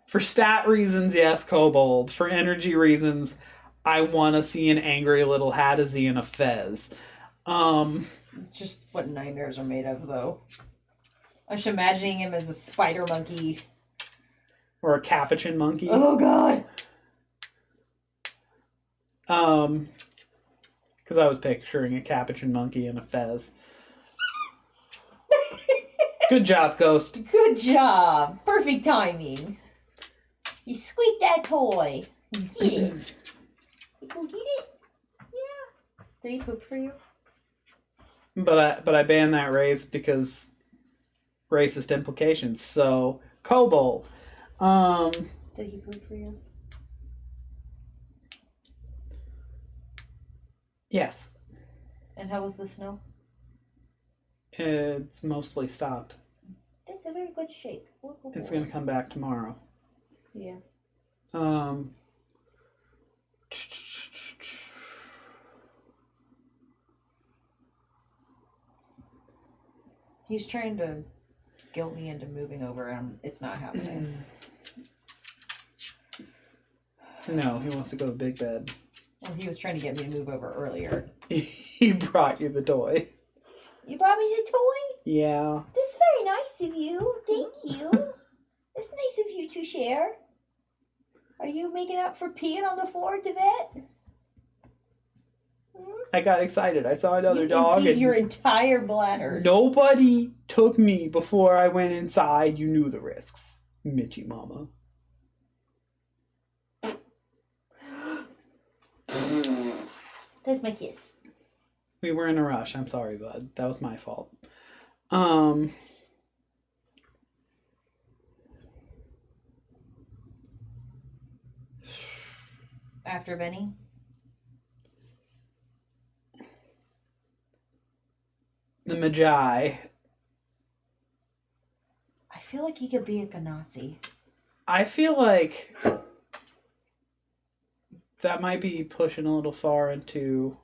For stat reasons, yes, kobold. For energy reasons, I want to see an angry little Hadizee and a fez. Just what nightmares are made of, though. I'm just imagining him as a spider monkey. Or a capuchin monkey. Oh, God. Because I was picturing a capuchin monkey and a fez. Good job, Ghost. Good job. Perfect timing. You squeaked that toy. Get it. You go get it? Yeah. Did he poop for you? But I banned that race because racist implications. So kobold. Did he poop for you? Yes. And how was the snow? It's mostly stopped. It's a very good shape. It's going to come back tomorrow. Yeah. He's trying to guilt me into moving over, and it's not happening. No, he wants to go to big bed. Well, he was trying to get me to move over earlier. He brought you the toy. You brought me the toy? Yeah. That's very nice of you. Thank you. It's nice of you to share. Are you making up for peeing on the floor, Devette? I got excited. I saw another You dog. emptied And your entire bladder. nobody took me before I went inside. You knew the risks, Mitchie Mama. That's my kiss. We were in a rush. I'm sorry, bud. That was my fault. After Benny? The Magi. I feel like he could be a Ganassi. I feel like that might be pushing a little far into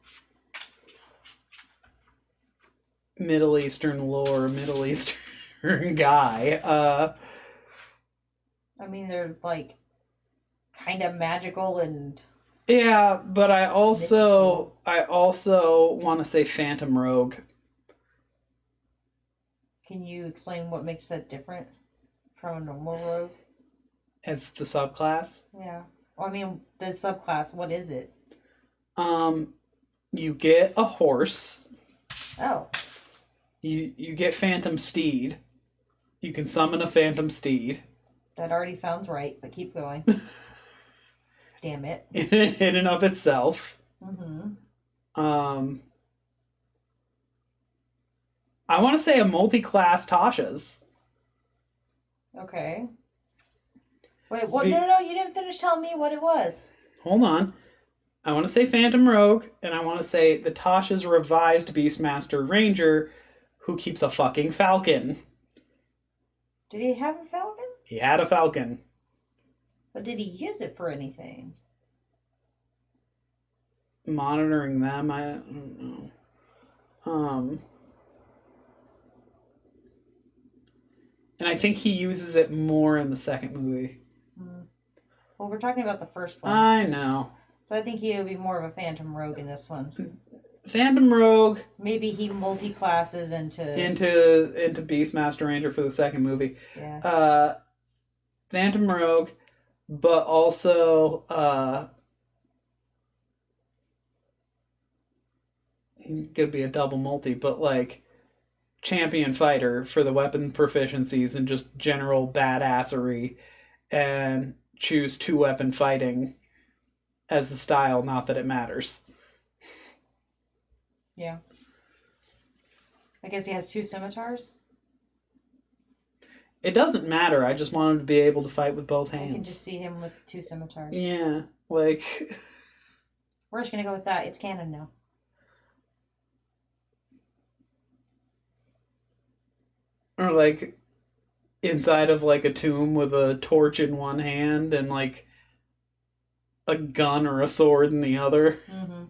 Middle Eastern lore, Middle Eastern guy. I mean, they're like kind of magical and Yeah, but I also mystical. want to say Phantom Rogue. Can you explain what makes that different from a normal rogue? As the subclass. Yeah. Well, I mean, the subclass, what is it? You get a horse. Oh. You get Phantom Steed. You can summon a Phantom Steed. That already sounds right, but keep going. Damn it. In and of itself. Mm-hmm. I want to say a multi-class Tasha's. Okay. Wait, what? No, you didn't finish telling me what it was. Hold on. I want to say Phantom Rogue, and I want to say the Tasha's revised Beastmaster Ranger, who keeps a fucking falcon. Did he have a falcon? He had a falcon. But did he use it for anything? Monitoring them, I don't know. And I think he uses it more in the second movie. Well, we're talking about the first one. I know. So I think he would be more of a Phantom Rogue in this one. Phantom Rogue. Maybe he multi-classes into Beastmaster Ranger for the second movie. Yeah. Phantom Rogue, but also he's gonna be a double multi, but like champion fighter for the weapon proficiencies and just general badassery, and choose 2-weapon fighting as the style, not that it matters. Yeah. I guess he has 2 scimitars. It doesn't matter. I just want him to be able to fight with both hands. I can just see him with 2 scimitars. Yeah, like We're just gonna go with that. It's canon now. or like inside of like a tomb with a torch in one hand and like a gun or a sword in the other. Mm-hmm.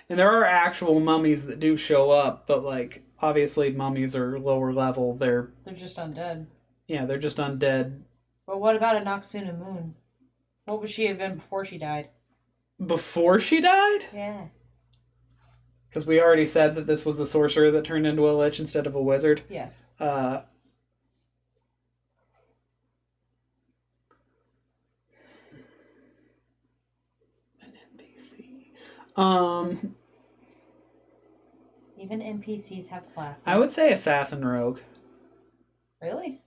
And there are actual mummies that do show up, but like obviously mummies are lower level. They're just undead. Yeah, they're just undead. But what about a Noxuna Moon? What would she have been before she died? Before she died? Yeah. Because we already said that this was a sorcerer that turned into a lich instead of a wizard. Yes. An NPC. Even NPCs have classes. I would say assassin rogue. Really?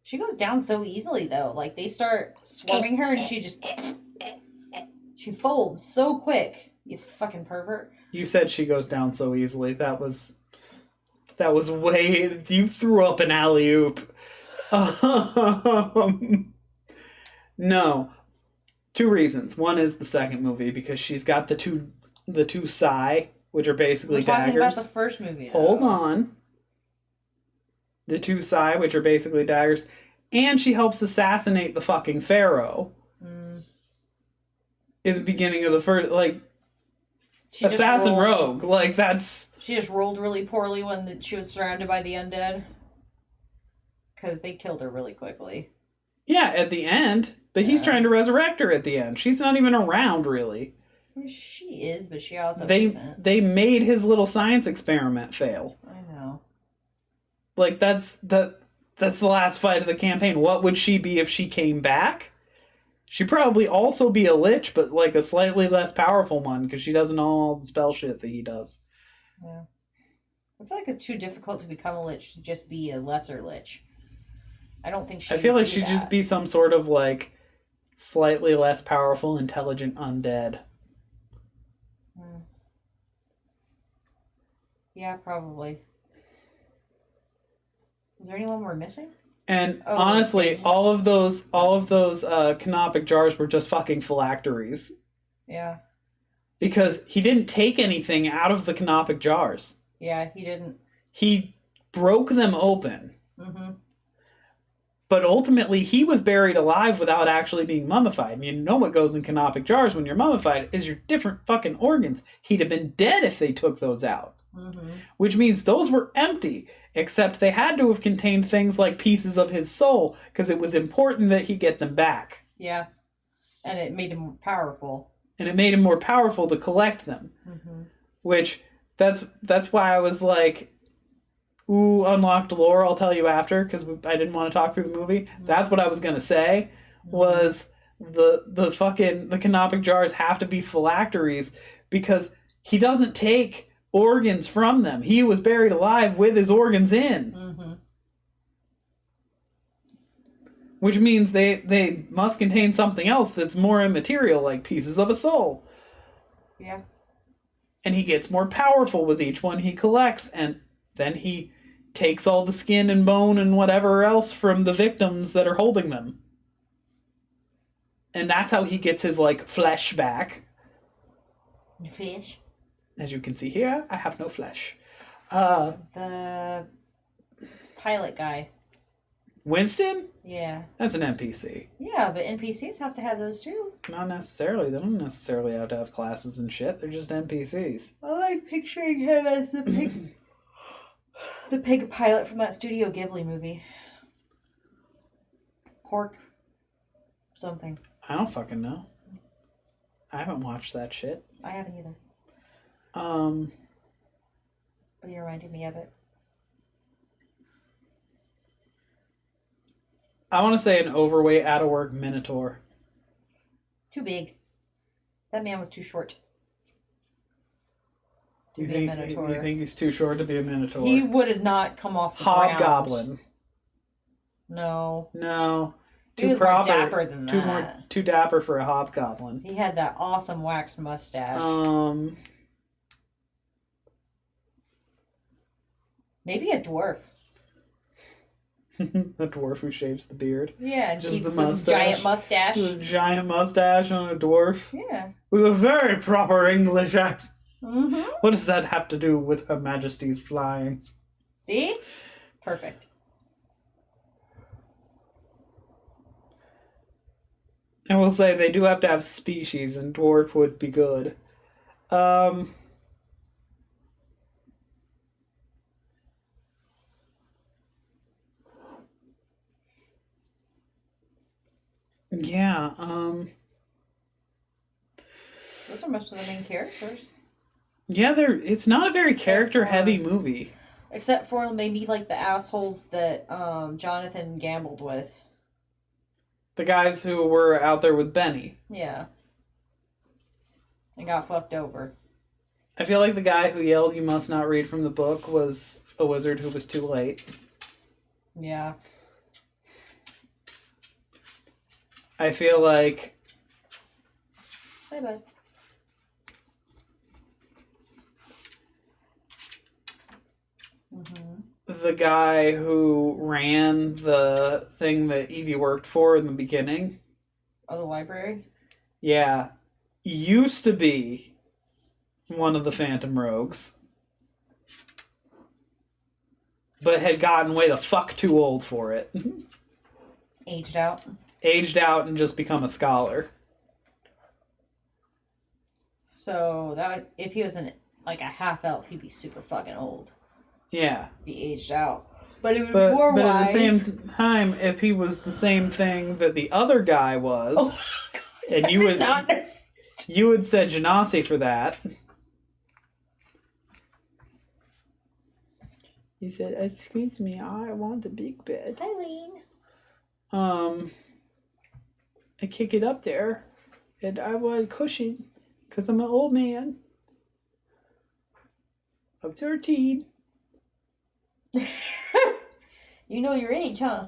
She goes down so easily though. Like they start swarming her and she folds so quick. You fucking pervert. You said she goes down so easily. That was way. You threw up an alley oop. No, 2 reasons. One is the second movie because she's got the two sai, which are basically We're talking daggers. about the first movie. Hold on. The 2 sai, which are basically daggers, and she helps assassinate the fucking pharaoh. In the beginning of the first, like, assassin rogue, like that's. She just rolled really poorly when she was surrounded by the undead. Because they killed her really quickly. Yeah, at the end, but he's trying to resurrect her at the end. She's not even around really. She is, but she also They isn't. they made his little science experiment fail. I know. Like that's the last fight of the campaign. What would she be if she came back? She'd probably also be a lich, but like a slightly less powerful one because she doesn't know all the spell shit that he does. Yeah. I feel like it's too difficult to become a lich to just be a lesser lich. I don't think she. I feel like do she'd that. just be some sort of like slightly less powerful, intelligent undead. Yeah, probably. Is there anyone we're missing? And Oh, honestly, okay. all of those canopic jars were just fucking phylacteries. Yeah. Because he didn't take anything out of the canopic jars. Yeah, he didn't. He broke them open. Mm-hmm. But ultimately, he was buried alive without actually being mummified. And you know what goes in canopic jars when you're mummified is your different fucking organs. He'd have been dead if they took those out. Mm-hmm. Which means those were empty, except they had to have contained things like pieces of his soul, because it was important that he get them back. Yeah. And it made him powerful. And it made him more powerful to collect them. Mm-hmm. Which, that's why I was like, ooh, unlocked lore, I'll tell you after, because I didn't want to talk through the movie. Mm-hmm. That's what I was going to say, was the canopic jars have to be phylacteries, because he doesn't take organs from them. He was buried alive with his organs in. Mm-hmm. Which means they must contain something else that's more immaterial, like pieces of a soul. Yeah. And he gets more powerful with each one he collects, and then he takes all the skin and bone and whatever else from the victims that are holding them. And that's how he gets his, like, flesh back. Fish. As you can see here, I have no flesh. The pilot guy. Winston? Yeah. That's an NPC. Yeah, but NPCs have to have those too. Not necessarily. They don't necessarily have to have classes and shit. They're just NPCs. I like picturing him as the pig. The pig pilot from that Studio Ghibli movie. Pork. Something. I don't fucking know. I haven't watched that shit. I haven't either. But you reminded me of it. I want to say an overweight, out of work Minotaur. Too big. That man was too short. To You be a Minotaur. you think he's too short to be a Minotaur? He would have not come off the ground. Hobgoblin. No. No. He was more dapper than that. Too dapper for a hobgoblin. He had that awesome waxed mustache. Maybe a dwarf. A dwarf who shaves the beard. Yeah, and Just keeps the the mustache. giant mustache. A giant mustache on a dwarf. Yeah. With a very proper English accent. Mm-hmm. What does that have to do with Her Majesty's flyings? See? Perfect. I will say they do have to have species, and dwarf would be good. Yeah, Those are most of the main characters. yeah, it's not a very character-heavy movie. Except for maybe like the assholes that Jonathan gambled with. The guys who were out there with Benny. Yeah. And got fucked over. I feel like the guy who yelled, "You must not read from the book," was a wizard who was too late. Yeah. I feel like... Bye bye. the guy who ran the thing that Evie worked for in the beginning. Oh, the library? Yeah. Used to be one of the Phantom Rogues. But had gotten way the fuck too old for it. Aged out. Aged out and just become a scholar. So that would, if he was like a half elf, he'd be super fucking old. Yeah. Be aged out. But it would But, be more but wise. at the same time, if he was the same thing that the other guy was, Oh, God, and you would, not You had said Genasi for that. He said, "Excuse me, I want a big bed." Eileen. I kick it up there, and I want a cushion, because I'm an old man. I'm 13. You know your age, huh?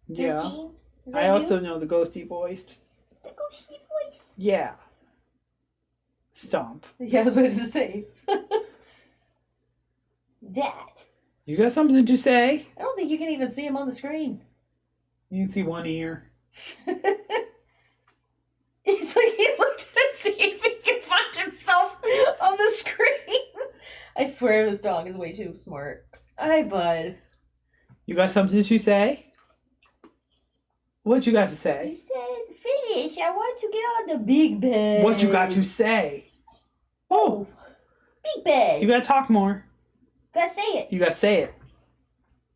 Yeah. 13? Is that I also you? know the ghosty voice. The ghosty voice. Yeah. Stomp. Yeah, I was about to say. That. You got something to say? I don't think you can even see him on the screen. You can see one ear. It's like he looked to see if he could find himself on the screen. I swear this dog is way too smart. Hi, bud. You got something to say? What you got to He say? said, finish. I want to get on the big bed. What you got to say? Oh, Big bed. you gotta talk more. Gotta say it. You gotta say it.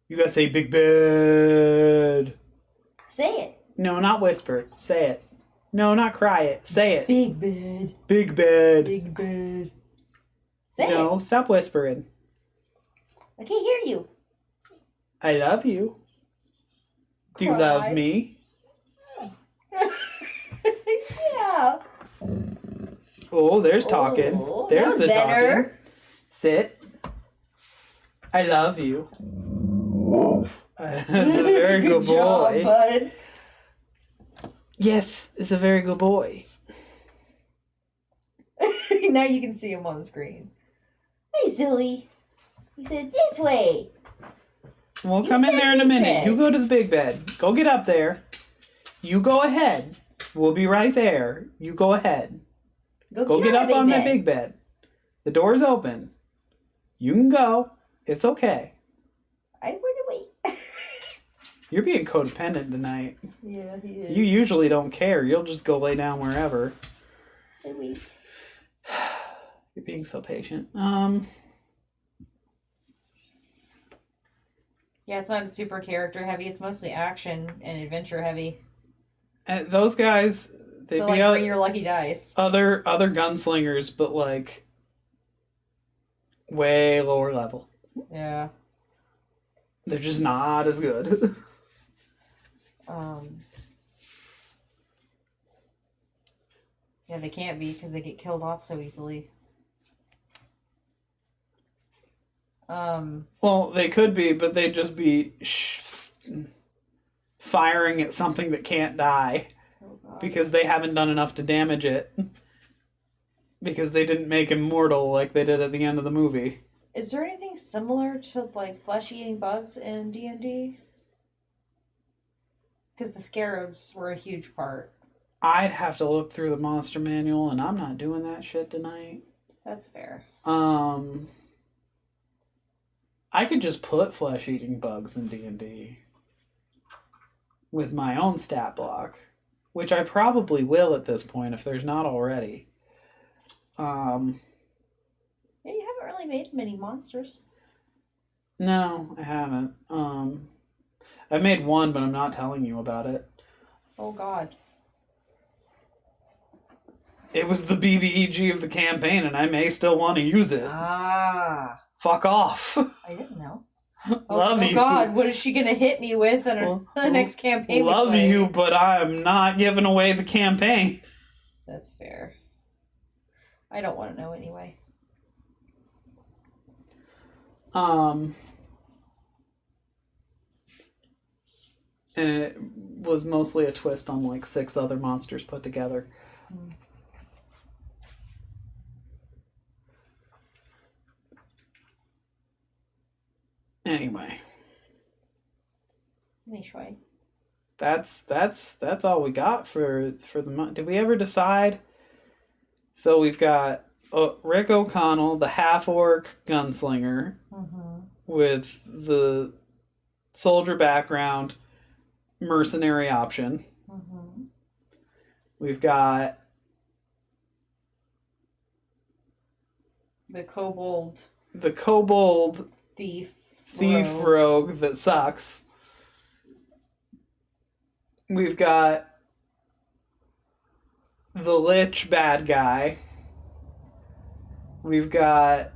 You gotta say big bed. Say it. No, not whisper. Say it. No, not cry it. Say it. Big bed. Big bed. Big bed. Say No, it. stop whispering. I can't hear you. I love you. Do you Cry. love me? Yeah. Oh, there's talking. Oh, There's that was the better. talking. Sit. I love you. That's a very good job, boy. bud. Yes, it's a very good boy. Now you can see him on the screen. Hey, silly. He said, this way. We'll You come in said there in a big minute. bed. You go to the big bed. Go get up there. You go ahead. We'll be right there. You go ahead. Go get up on that big bed. The door's open. You can go. It's okay. I would wait. You're being codependent tonight. Yeah, he is. You usually don't care. You'll just go lay down wherever. I wait. You're being so patient. Yeah, it's not super character heavy. It's mostly action and adventure heavy. And those guys, they'd So, be like, bring your lucky dice. other gunslingers, but like way lower level. Yeah. They're just not as good. Yeah, they can't be because they get killed off so easily. Well, they could be, but they'd just be firing at something that can't die Oh God. because they haven't done enough to damage it. Because they didn't make him mortal like they did at the end of the movie. Is there anything similar to like flesh-eating bugs in D&D? Because the scarabs were a huge part. I'd have to look through the monster manual, and I'm not doing that shit tonight. That's fair. I could just put flesh-eating bugs in D&D with my own stat block, which I probably will at this point if there's not already. Yeah, you haven't really made many monsters. No, I haven't. I made one, but I'm not telling you about it. Oh God. It was the BBEG of the campaign, and I may still want to use it. Ah. Fuck off. I didn't know. I was Love like, oh you. God, what is she gonna hit me with in Well, the next campaign? we Love play? you, but I'm not giving away the campaign. That's fair. I don't want to know anyway. And it was mostly a twist on like 6 other monsters put together. Anyway, Anyway. that's all we got for the month. Did we ever decide? So we've got Rick O'Connell, the half-orc gunslinger, with the soldier background, mercenary option. We've got The kobold the kobold thief rogue that sucks. We've got the Lich bad guy. We've got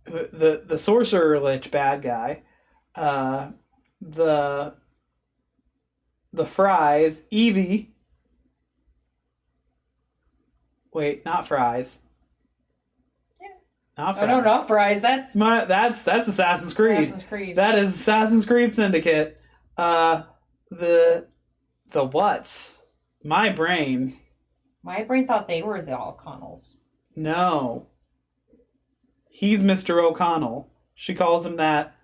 the Sorcerer Lich bad guy. The Fries, Evie. Wait, not Fries. Yeah. Not Oh Fries. no, not Fries. That's That's Assassin's Creed. Assassin's Creed. That is Assassin's Creed Syndicate. The what's? My brain. My brain thought they were the O'Connells. No. He's Mr. O'Connell. She calls him that.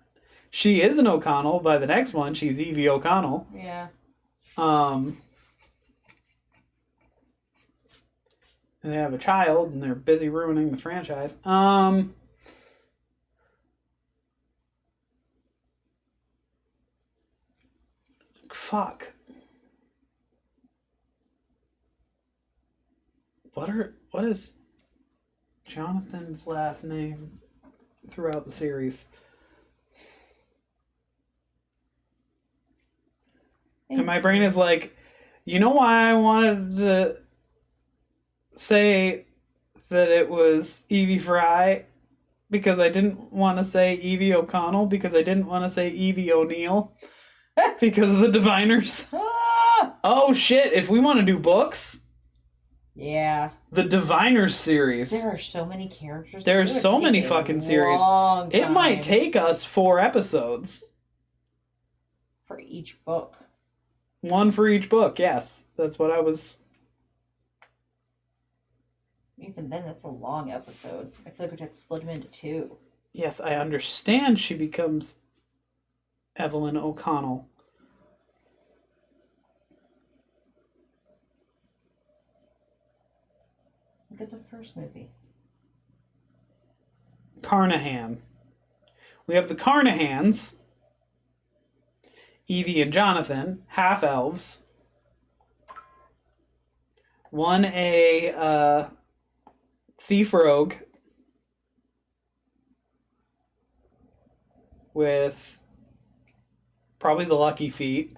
She is an O'Connell. By the next one, she's Evie O'Connell. Yeah. And they have a child, and they're busy ruining the franchise. Fuck. What is Jonathan's last name throughout the series? And my brain is like, you know why I wanted to say that it was Evie Fry? Because I didn't want to say Evie O'Connell, because I didn't want to say Evie O'Neill. Because of the Diviners. Ah! Oh shit, if we want to do books, Yeah. the Diviners series. There are so many characters. There are It would so take many a fucking series. long It might time take us 4 episodes. for each book. 1 for each book, yes. That's what I was... Even then, that's a long episode. I feel like we'd have to split them into 2. Yes, I understand she becomes Evelyn O'Connell. Look at the first movie. Carnahan. We have the Carnahans, Evie and Jonathan, half-elves. One a thief rogue with probably the lucky feet.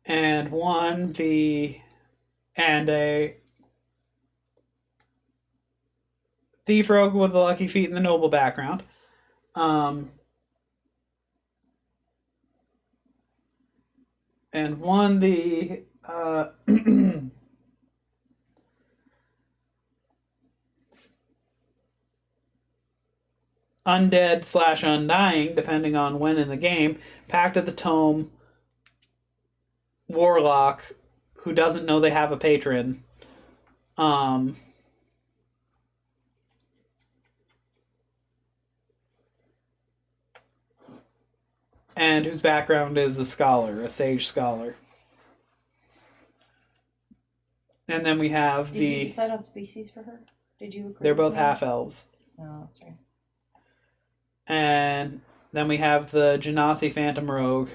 And a thief rogue with the lucky feet and the noble background. And one the undead / undying, depending on when in the game, Pact of the Tome warlock who doesn't know they have a patron. And whose background is a scholar, a sage scholar. And then we have Did you decide on species for her? Did you agree? They're both with me? half-elves. Oh, that's right. And then we have the Genasi Phantom Rogue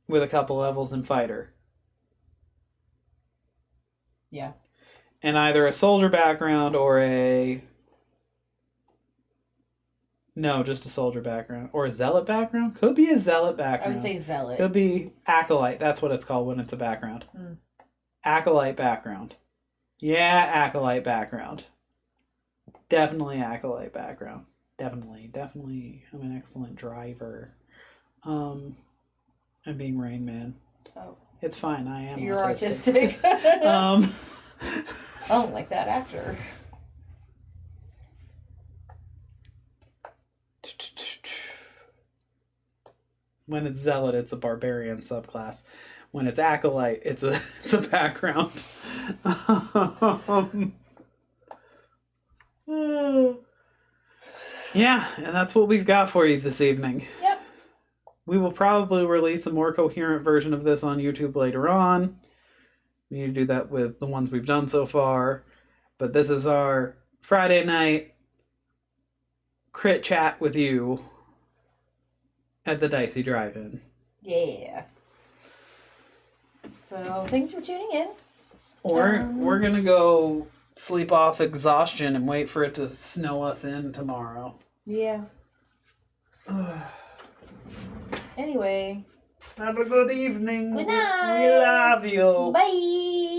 with a couple levels in fighter. Yeah. And either a soldier background or just a soldier background. Or a zealot background? Could be a zealot I background. would say zealot. Could be acolyte. That's what it's called when it's a background. Acolyte background. Yeah, acolyte background. Definitely acolyte background. Definitely. I'm an excellent driver. I'm being Rain Man. Oh. It's fine. I am You're autistic. autistic. Oh, like that actor. When it's zealot, it's a barbarian subclass. When it's acolyte, it's a background. Yeah, and that's what we've got for you this evening. Yep. We will probably release a more coherent version of this on YouTube later on. We need to do that with the ones we've done so far. But this is our Friday night crit chat with you at the Dicey Drive-In. Yeah. So, thanks for tuning in. We're going to go sleep off exhaustion and wait for it to snow us in tomorrow. Yeah. Anyway, Have a good evening. Good We night. love you. bye.